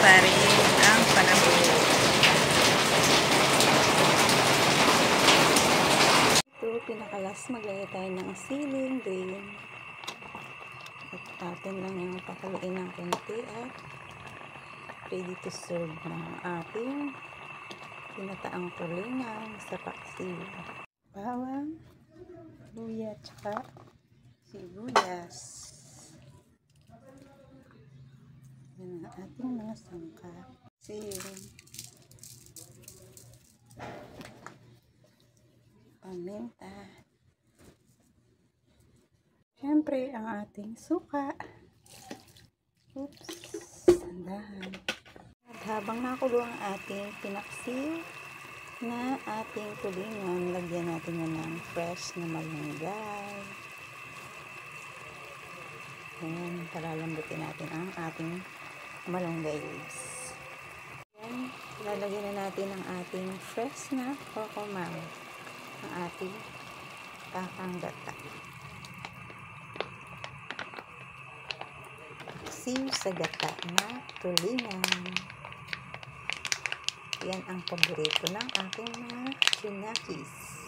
pa rin ang panahon. Ito, pinakalas maglagay tayo ng ceiling green. At atin lang yung pakaluin ng konti at ready to serve ng ating pinataang tulingan sa paksiw. Bawang, luya, tsaka sibuyas. Yan ang ating mga sangkap. Paminta. Siyempre, ang ating suka. Oops, sandahan. At habang nakulo ang ating pinaksiw na ating tulingan, lagyan natin yan ng fresh na malunggay. Ayan, palalambutin natin ang ating malunggay leaves. Ayan, lalagyan na natin ang ating fresh na kokomang, ang ating kakanggata. Paksiw sa gata na tulingan. Yan ang paborito ng aking mga sinakis.